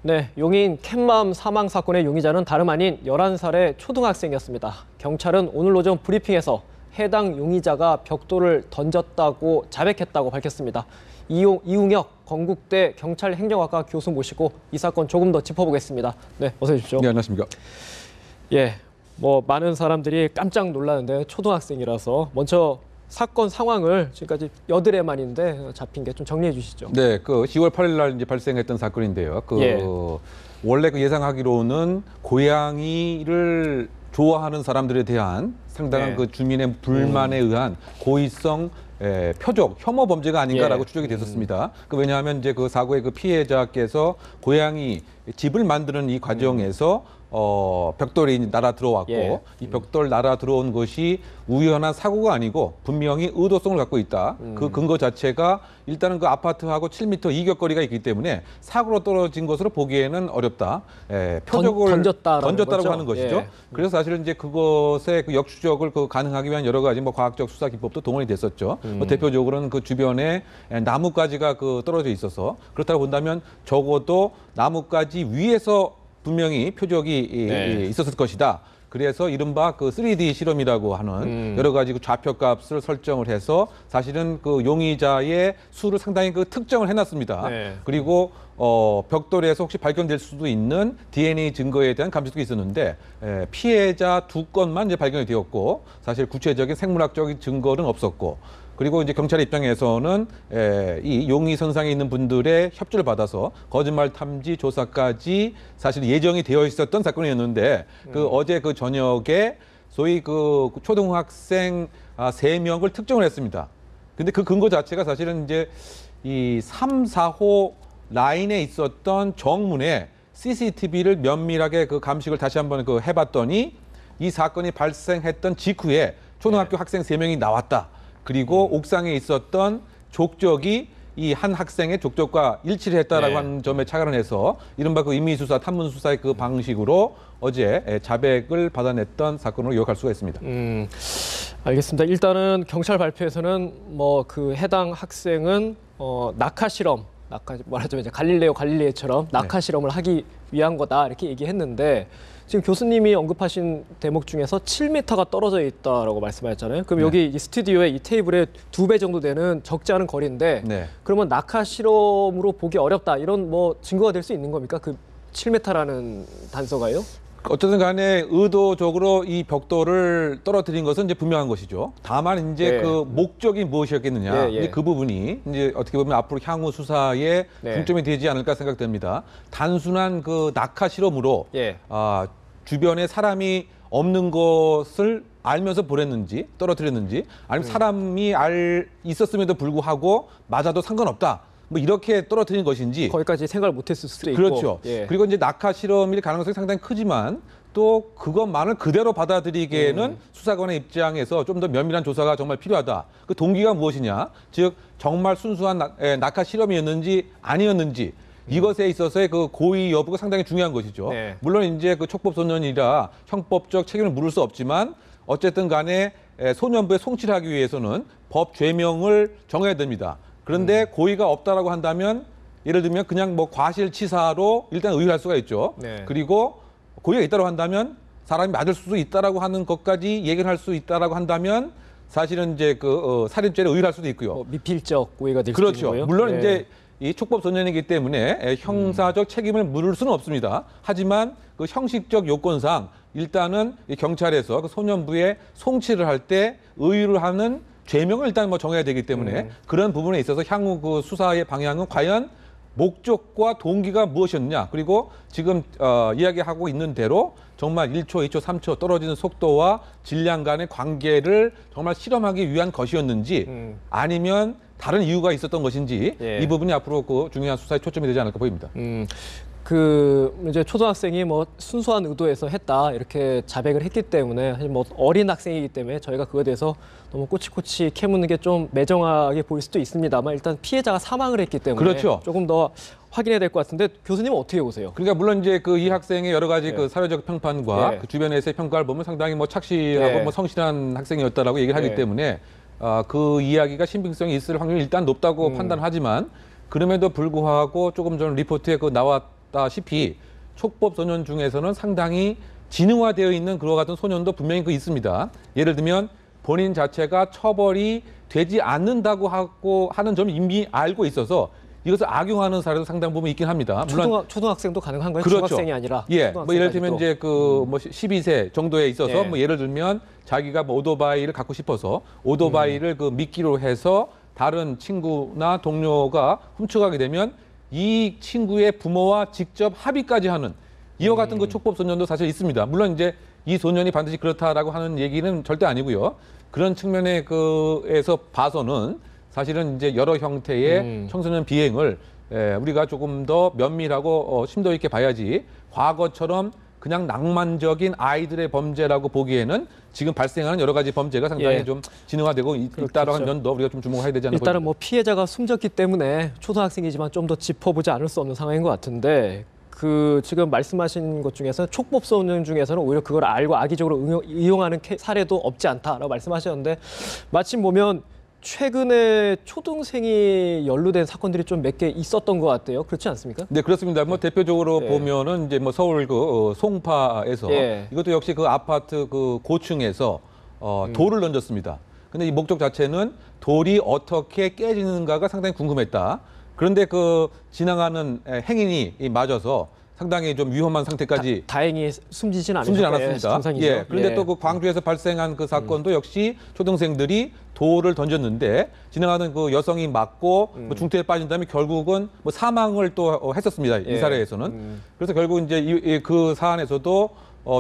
네, 용인 캣맘 사망 사건의 용의자는 다름 아닌 11살의 초등학생이었습니다. 경찰은 오늘 오전 브리핑에서 해당 용의자가 벽돌을 던졌다고 자백했다고 밝혔습니다. 이웅혁 건국대 경찰행정학과 교수 모시고 이 사건 조금 더 짚어보겠습니다. 네, 어서 오십시오. 네, 안녕하십니까. 예, 많은 사람들이 깜짝 놀라는데 초등학생이라서 먼저 사건 상황을 지금까지 여드레 만인데 잡힌 게 좀 정리해 주시죠. 네, 10월 8일 날 이제 발생했던 사건인데요. 원래 예상하기로는 고양이를 좋아하는 사람들에 대한 상당한 주민의 불만에 의한 고의성 표적, 혐오 범죄가 아닌가라고 추정이 됐었습니다. 왜냐하면 이제 그 사고의 피해자께서 고양이 집을 만드는 이 과정에서 벽돌이 날아 들어왔고 이 벽돌 날아 들어온 것이 우연한 사고가 아니고 분명히 의도성을 갖고 있다. 그 근거 자체가 일단은 그 아파트하고 7m 이격거리가 있기 때문에 사고로 떨어진 것으로 보기에는 어렵다. 표적을 던졌다라고 하는 것이죠. 그래서 사실은 이제 그것의 역추적을 가능하기 위한 여러 가지 과학적 수사 기법도 동원이 됐었죠. 대표적으로는 그 주변에 나뭇가지가 떨어져 있어서 그렇다고 본다면 적어도 나뭇가지 위에서 분명히 표적이 있었을 것이다. 그래서 이른바 3D 실험이라고 하는 여러 가지 좌표값을 설정을 해서 사실은 용의자의 수를 상당히 특정을 해놨습니다. 그리고 벽돌에서 혹시 발견될 수도 있는 DNA 증거에 대한 감시도 있었는데 피해자 2건만 이제 발견이 되었고 사실 구체적인 생물학적인 증거는 없었고 그리고 이제 경찰 입장에서는 이 용의 선상에 있는 분들의 협조를 받아서 거짓말 탐지 조사까지 사실 예정이 되어 있었던 사건이었는데 어제 저녁에 소위 초등학생 3명을 특정을 했습니다. 근데 그 근거 자체가 사실은 이제 이 3, 4호 라인에 있었던 정문에 CCTV를 면밀하게 감식을 다시 한번 해봤더니 이 사건이 발생했던 직후에 초등학교 학생 3명이 나왔다. 그리고 옥상에 있었던 족적이 이 한 학생의 족적과 일치를 했다라고 하는 점에 착안을 해서 이른바 임의수사, 탐문수사의 방식으로 어제 자백을 받아냈던 사건으로 요약할 수가 있습니다. 알겠습니다. 일단은 경찰 발표에서는 해당 학생은 낙하 실험, 말하자면 이제 갈릴레오처럼 낙하 실험을 하기 위한 거다 이렇게 얘기했는데 지금 교수님이 언급하신 대목 중에서 7m가 떨어져 있다라고 말씀하셨잖아요. 그럼 여기 이 스튜디오에 이 테이블에 2배 정도 되는 적지 않은 거리인데 그러면 낙하 실험으로 보기 어렵다 이런 증거가 될 수 있는 겁니까? 7m라는 단서가요? 어쨌든 간에 의도적으로 이 벽돌을 떨어뜨린 것은 이제 분명한 것이죠. 다만 이제 목적이 무엇이었겠느냐. 그 부분이 이제 어떻게 보면 앞으로 향후 수사에 중점이 되지 않을까 생각됩니다. 단순한 낙하 실험으로 주변에 사람이 없는 것을 알면서 보냈는지 떨어뜨렸는지 아니면 사람이 있었음에도 불구하고 맞아도 상관없다. 이렇게 떨어뜨린 것인지 거기까지 생각을 못했을 수도 있고 그렇죠. 그리고 이제 낙하 실험일 가능성이 상당히 크지만 또 그것만을 그대로 받아들이기에는 수사관의 입장에서 좀 더 면밀한 조사가 정말 필요하다. 그 동기가 무엇이냐? 즉 정말 순수한 낙하 실험이었는지 아니었는지 이것에 있어서의 고의 여부가 상당히 중요한 것이죠. 물론 이제 촉법소년이라 형법적 책임을 물을 수 없지만 어쨌든 간에 소년부에 송치를 하기 위해서는 법 죄명을 정해야 됩니다. 그런데 고의가 없다라고 한다면 예를 들면 그냥 과실치사로 일단 의율할 수가 있죠. 그리고 고의가 있다고 한다면 사람이 맞을 수도 있다라고 하는 것까지 얘기를 할 수 있다라고 한다면 사실은 이제 살인죄를 의율할 수도 있고요. 미필적 고의가 될 수도 있는 거예요. 물론 이제 이 촉법소년이기 때문에 형사적 책임을 물을 수는 없습니다. 하지만 형식적 요건상 일단은 경찰에서 소년부에 송치를 할 때 의율을 하는 죄명을 일단 정해야 되기 때문에 그런 부분에 있어서 향후 수사의 방향은 과연 목적과 동기가 무엇이었느냐 그리고 지금 이야기하고 있는 대로 정말 1초, 2초, 3초 떨어지는 속도와 질량 간의 관계를 정말 실험하기 위한 것이었는지 아니면 다른 이유가 있었던 것인지 이 부분이 앞으로 중요한 수사의 초점이 되지 않을까 보입니다. 이제 초등학생이 순수한 의도에서 했다 이렇게 자백을 했기 때문에 사실 어린 학생이기 때문에 저희가 그거에 대해서 너무 꼬치꼬치 캐묻는 게 좀 매정하게 보일 수도 있습니다만 일단 피해자가 사망을 했기 때문에 조금 더 확인해야 될 것 같은데 교수님은 어떻게 보세요? 그러니까 물론 이제 이 학생의 여러 가지 사회적 평판과 주변에서의 평가를 보면 상당히 착실하고 성실한 학생이었다라고 얘기를 하기 때문에 그 이야기가 신빙성이 있을 확률이 일단 높다고 판단하지만 그럼에도 불구하고 조금 전 리포트에 나왔던 말씀하셨다시피 촉법 소년 중에서는 상당히 지능화되어 있는 그와 같은 소년도 분명히 있습니다. 예를 들면 본인 자체가 처벌이 되지 않는다고 하는 점을 이미 알고 있어서 이것을 악용하는 사례도 상당 부분 있긴 합니다. 물론 초등학생도 가능한 거예요? 그렇죠. 중학생이 아니라. 예, 뭐 예를 들면 이제 그 뭐 12세 정도에 있어서 예. 뭐 예를 들면 자기가 뭐 오토바이를 갖고 싶어서 오토바이를 그 미끼로 해서 다른 친구나 동료가 훔쳐가게 되면 이 친구의 부모와 직접 합의까지 하는 이와 같은 그 촉법 소년도 사실 있습니다. 물론 이제 이 소년이 반드시 그렇다라고 하는 얘기는 절대 아니고요. 그런 측면에 그에서 봐서는 사실은 이제 여러 형태의 청소년 비행을 우리가 조금 더 면밀하고 심도 있게 봐야지 과거처럼 그냥 낭만적인 아이들의 범죄라고 보기에는 지금 발생하는 여러 가지 범죄가 상당히 예. 좀 진화되고 있다라는 그렇겠죠. 면도 우리가 좀 주목해야 되지 않을까. 일단은 뭐 피해자가 숨졌기 때문에 초등학생이지만 좀 더 짚어보지 않을 수 없는 상황인 것 같은데 그 지금 말씀하신 것 중에서 촉법 소년 중에서는 오히려 그걸 알고 악의적으로 이용하는 사례도 없지 않다라고 말씀하셨는데 마침 보면 최근에 초등생이 연루된 사건들이 좀 몇 개 있었던 것 같아요. 그렇지 않습니까? 네, 그렇습니다. 뭐 대표적으로 네. 보면은 이제 뭐 서울 그 송파에서 예. 이것도 역시 그 아파트 그 고층에서 돌을 던졌습니다. 근데 이 목적 자체는 돌이 어떻게 깨지는가가 상당히 궁금했다. 그런데 그 지나가는 행인이 맞아서 상당히 좀 위험한 상태까지 다행히 숨지진 숨진 않으셨고요. 않았습니다. 정상이죠. 예. 그런데 예. 또 그 광주에서 발생한 그 사건도 역시 초등생들이 돌을 던졌는데 지나가는 그 여성이 맞고 뭐 중태에 빠진 다음에 결국은 뭐 사망을 또 했었습니다. 이 예. 사례에서는. 그래서 결국 이제 그 사안에서도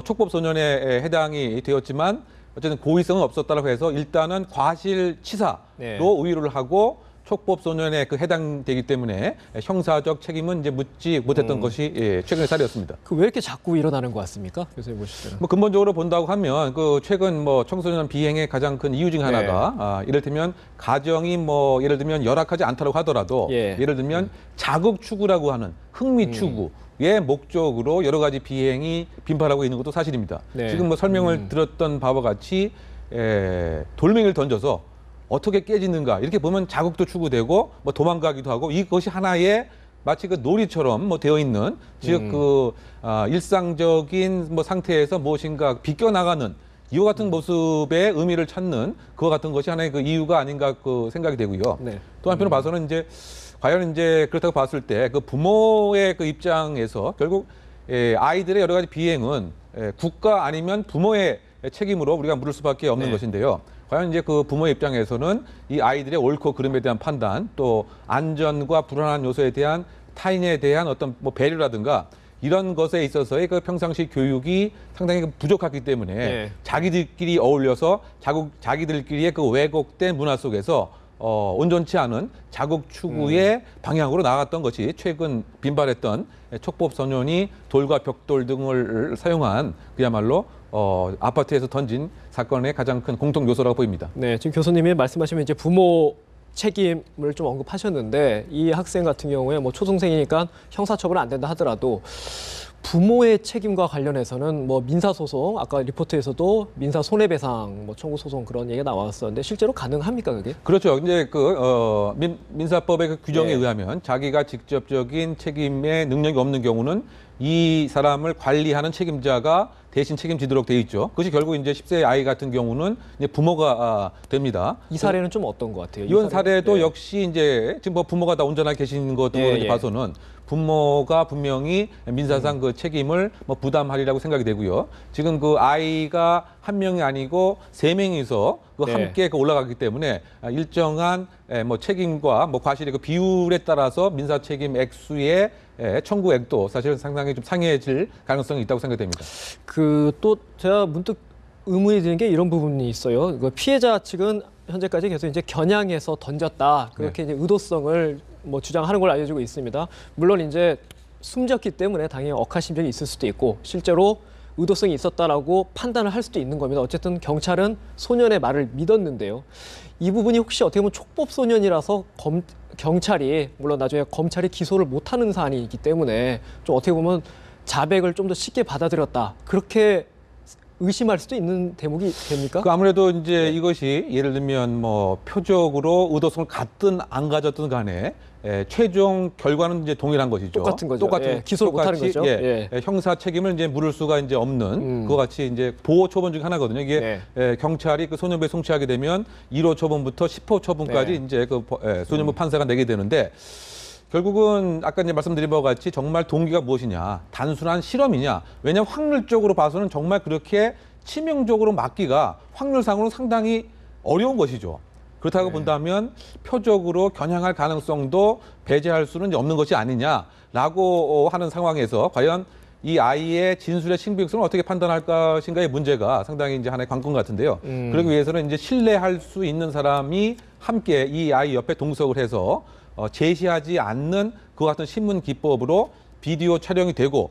촉법 소년에 해당이 되었지만 어쨌든 고의성은 없었다고 해서 일단은 과실치사로 네. 우유를 하고 촉법 소년에 그 해당되기 때문에 형사적 책임은 이제 묻지 못했던 것이 최근의 사례였습니다. 그 왜 이렇게 자꾸 일어나는 것 같습니까? 교수님 보실 때는. 뭐 근본적으로 본다고 하면 그 최근 뭐 청소년 비행의 가장 큰 이유 중 하나가 이를테면 가정이 뭐 예를 들면 열악하지 않다고 하더라도 예를 들면 자극 추구라고 하는 흥미 추구의 목적으로 여러 가지 비행이 빈발하고 있는 것도 사실입니다. 네. 지금 뭐 설명을 들었던 바와 같이 돌멩이를 던져서 어떻게 깨지는가 이렇게 보면 자극도 추구되고 뭐 도망가기도 하고 이것이 하나의 마치 그 놀이처럼 뭐 되어 있는 즉 그 일상적인 뭐 상태에서 무엇인가 비껴나가는 이와 같은 모습의 의미를 찾는 그와 같은 것이 하나의 그 이유가 아닌가 그 생각이 되고요. 네. 또 한편으로 봐서는 이제 과연 이제 그렇다고 봤을 때 그 부모의 그 입장에서 결국 아이들의 여러 가지 비행은 국가 아니면 부모의 책임으로 우리가 물을 수밖에 없는 것인데요. 과연 이제 그 부모의 입장에서는 이 아이들의 옳고 그름에 대한 판단, 또 안전과 불안한 요소에 대한 타인에 대한 어떤 뭐 배려라든가 이런 것에 있어서의 그 평상시 교육이 상당히 부족하기 때문에 자기들끼리 어울려서 자기들끼리의 그 왜곡된 문화 속에서 온전치 않은 자국 추구의 방향으로 나아갔던 것이 최근 빈발했던 촉법 소년이 돌과 벽돌 등을 사용한 그야말로 아파트에서 던진 사건의 가장 큰 공통 요소라고 보입니다. 네, 지금 교수님이 말씀하시면 이제 부모 책임을 좀 언급하셨는데 이 학생 같은 경우에 뭐 초등생이니까 형사처벌은 안 된다 하더라도 부모의 책임과 관련해서는 뭐 민사소송, 아까 리포트에서도 민사 손해배상 뭐 청구 소송 그런 얘기가 나왔었는데 실제로 가능합니까 그게? 그렇죠. 이제 그 민사법의 그 규정에 의하면 자기가 직접적인 책임의 능력이 없는 경우는 이 사람을 관리하는 책임자가 대신 책임지도록 돼 있죠. 그것이 결국 이제 10세 아이 같은 경우는 이제 부모가 됩니다. 이 사례는 좀 어떤 것 같아요? 이번 사례도 역시 이제 지금 뭐 부모가 다 온전하게 계시는 것 등으로 봐서는 부모가 분명히 민사상 그 책임을 뭐 부담하리라고 생각이 되고요. 지금 그 아이가 한 명이 아니고 세 명이서 그 함께 그 올라가기 때문에 일정한 뭐 책임과 뭐 과실의 그 비율에 따라서 민사 책임 액수의 청구액도 사실은 상당히 좀 상해질 가능성이 있다고 생각됩니다. 그 또 제가 문득 의문이 드는 게 이런 부분이 있어요. 그 피해자 측은 현재까지 계속 이제 겨냥해서 던졌다 그렇게 이제 의도성을 뭐 주장하는 걸 알려주고 있습니다. 물론 이제 숨졌기 때문에 당연히 억하심정이 있을 수도 있고 실제로 의도성이 있었다라고 판단을 할 수도 있는 겁니다. 어쨌든 경찰은 소년의 말을 믿었는데요. 이 부분이 혹시 어떻게 보면 촉법 소년이라서 경찰이 물론 나중에 검찰이 기소를 못하는 사안이기 때문에 좀 어떻게 보면 자백을 좀 더 쉽게 받아들였다 그렇게 의심할 수도 있는 대목이 됩니까? 그 아무래도 이제 이것이 예를 들면 뭐 표적으로 의도성을 갖든 안 가졌든 간에 최종 결과는 이제 동일한 것이죠. 똑같은 거죠. 기소를 못하는 거죠. 형사 책임을 이제 물을 수가 이제 없는 그와 같이 이제 보호 처분 중 하나거든요. 이게 경찰이 그 소년부에 송치하게 되면 1호 처분부터 10호 처분까지 이제 그 소년부 판사가 내게 되는데. 결국은 아까 이제 말씀드린 바와 같이 정말 동기가 무엇이냐, 단순한 실험이냐. 왜냐하면 확률적으로 봐서는 정말 그렇게 치명적으로 막기가 확률상으로 상당히 어려운 것이죠. 그렇다고 본다면 표적으로 겨냥할 가능성도 배제할 수는 이제 없는 것이 아니냐라고 하는 상황에서 과연 이 아이의 진술의 신빙성을 어떻게 판단할 것인가의 문제가 상당히 이제 하나의 관건 같은데요. 그러기 위해서는 이제 신뢰할 수 있는 사람이 함께 이 아이 옆에 동석을 해서 제시하지 않는 그와 같은 신문 기법으로 비디오 촬영이 되고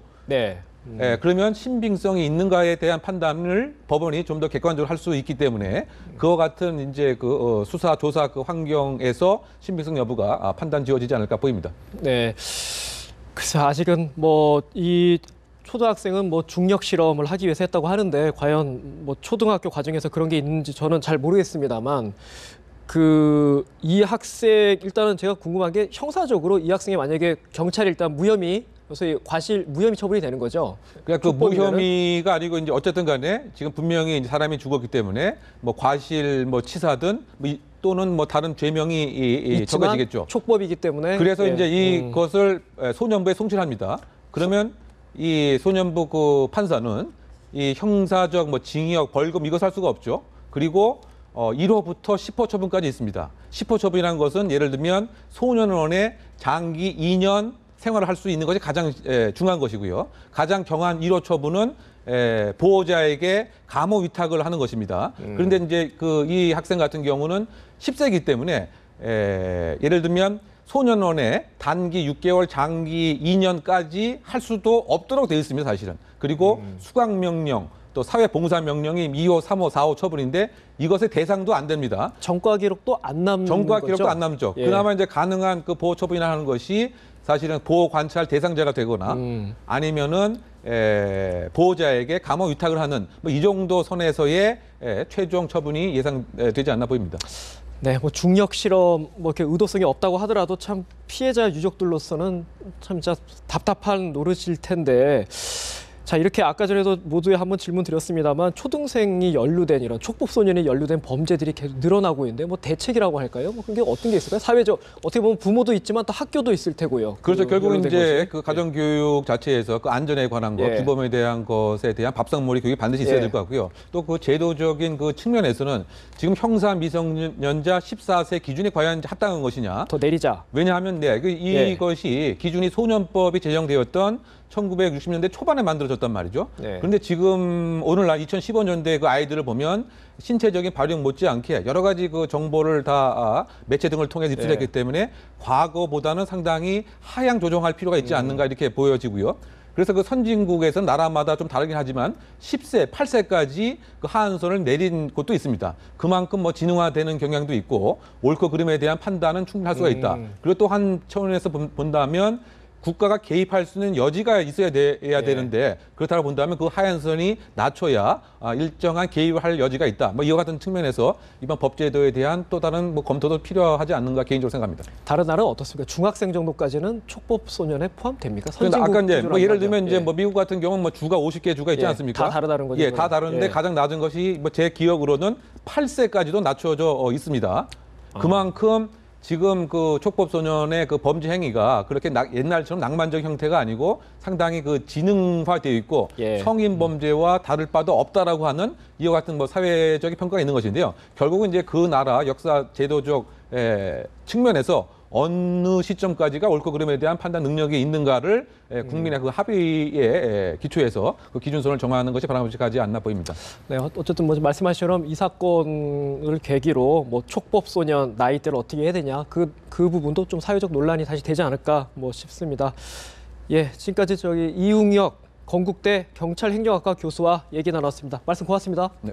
그러면 신빙성이 있는가에 대한 판단을 법원이 좀 더 객관적으로 할 수 있기 때문에 그와 같은 이제 그 수사 조사 그 환경에서 신빙성 여부가 판단 지어지지 않을까 보입니다. 네. 글쎄 아직은 뭐 이 초등학생은 뭐 중력 실험을 하기 위해서 했다고 하는데 과연 뭐 초등학교 과정에서 그런 게 있는지 저는 잘 모르겠습니다만 이 학생 일단은 제가 궁금한 게 형사적으로 이 학생이 만약에 경찰이 일단 무혐의 그래서 무혐의 처분이 되는 거죠. 그러니까 그 무혐의가 아니고 이제 어쨌든 간에 지금 분명히 이제 사람이 죽었기 때문에 뭐 과실 뭐 치사든 또는 뭐 다른 죄명이 적어지겠죠. 촉법이기 때문에 그래서 이제 이것을 소년부에 송치합니다. 그러면 이 소년부 그 판사는 이 형사적 뭐 징역, 벌금 이것 할 수가 없죠. 그리고 1호부터 10호 처분까지 있습니다. 10호 처분이라는 것은 예를 들면 소년원에 장기 2년 생활을 할 수 있는 것이 가장 중요한 것이고요. 가장 경한 1호 처분은 보호자에게 감호 위탁을 하는 것입니다. 그런데 이제 이 학생 같은 경우는 10세이기 때문에 예를 들면 소년원에 단기 6개월, 장기 2년까지 할 수도 없도록 되어 있습니다, 사실은. 그리고 수강명령, 또 사회봉사명령이 2호, 3호, 4호 처분인데 이것의 대상도 안 됩니다. 전과 기록도 안 남는 전과 거죠? 기록도 안 남죠. 그나마 이제 가능한 그 보호 처분이라 하는 것이 사실은 보호 관찰 대상자가 되거나 아니면은 보호자에게 감호 위탁을 하는 뭐 이 정도 선에서의 최종 처분이 예상되지 않나 보입니다. 네, 뭐 중력 실험 뭐 이렇게 의도성이 없다고 하더라도 참 피해자 유족들로서는 참 진짜 답답한 노릇일 텐데. 자, 이렇게 아까 전에도 모두에 한번 질문 드렸습니다만 초등생이 연루된 이런 촉법소년이 연루된 범죄들이 계속 늘어나고 있는데 뭐 대책이라고 할까요? 뭐 그게 어떤 게 있을까요? 사회적 어떻게 보면 부모도 있지만 또 학교도 있을 테고요. 그렇죠. 결국은 이제 그 가정교육 자체에서 그 안전에 관한 것, 규범에 대한 것에 대한 밥상머리 교육이 반드시 있어야 될 것 같고요. 또 그 제도적인 그 측면에서는 지금 형사 미성년자 14세 기준이 과연 합당한 것이냐? 더 내리자. 왜냐하면 이것이 기준이 소년법이 제정되었던 1960년대 초반에 만들어졌단 말이죠. 그런데 지금 오늘날 2015년대 그 아이들을 보면 신체적인 발육 못지않게 여러 가지 그 정보를 다 매체 등을 통해 입수했기 때문에 과거보다는 상당히 하향 조정할 필요가 있지 않는가 이렇게 보여지고요. 그래서 그 선진국에서는 나라마다 좀 다르긴 하지만 10세, 8세까지 그 하한선을 내린 곳도 있습니다. 그만큼 뭐 지능화되는 경향도 있고 옳고 그름에 대한 판단은 충분히 할 수가 있다. 그리고 또 한 차원에서 본다면 국가가 개입할 수 있는 여지가 있어야 되는데 그렇다고 본다면 그 하한선이 낮춰야 일정한 개입을 할 여지가 있다. 뭐 이와 같은 측면에서 이번 법제도에 대한 또 다른 뭐 검토도 필요하지 않는가 개인적으로 생각합니다. 다른 나라는 어떻습니까? 중학생 정도까지는 촉법 소년에 포함됩니까? 그런데 아까 이제 뭐 예를 들면 이제 뭐 미국 같은 경우는 뭐 주가 50개 주가 있지 않습니까? 다 다르다는 거죠. 다 다른데 가장 낮은 것이 뭐 제 기억으로는 8세까지도 낮춰져 있습니다. 그만큼 지금 그 촉법소년의 그 범죄 행위가 그렇게 옛날처럼 낭만적 형태가 아니고 상당히 그 지능화되어 있고 성인 범죄와 다를 바도 없다라고 하는 이와 같은 뭐 사회적인 평가가 있는 것인데요. 결국은 이제 그 나라 역사 제도적 측면에서 어느 시점까지가 옳고 그름에 대한 판단 능력이 있는가를 국민의 그 합의에 기초해서 그 기준선을 정하는 것이 바람직하지 않나 보입니다. 네, 어쨌든 뭐 말씀하신 것처럼 이 사건을 계기로 뭐 촉법 소년 나이대를 어떻게 해야 되냐 그 부분도 좀 사회적 논란이 다시 되지 않을까 뭐 싶습니다. 예, 지금까지 이웅혁 건국대 경찰행정학과 교수와 얘기 나눴습니다. 말씀 고맙습니다. 네.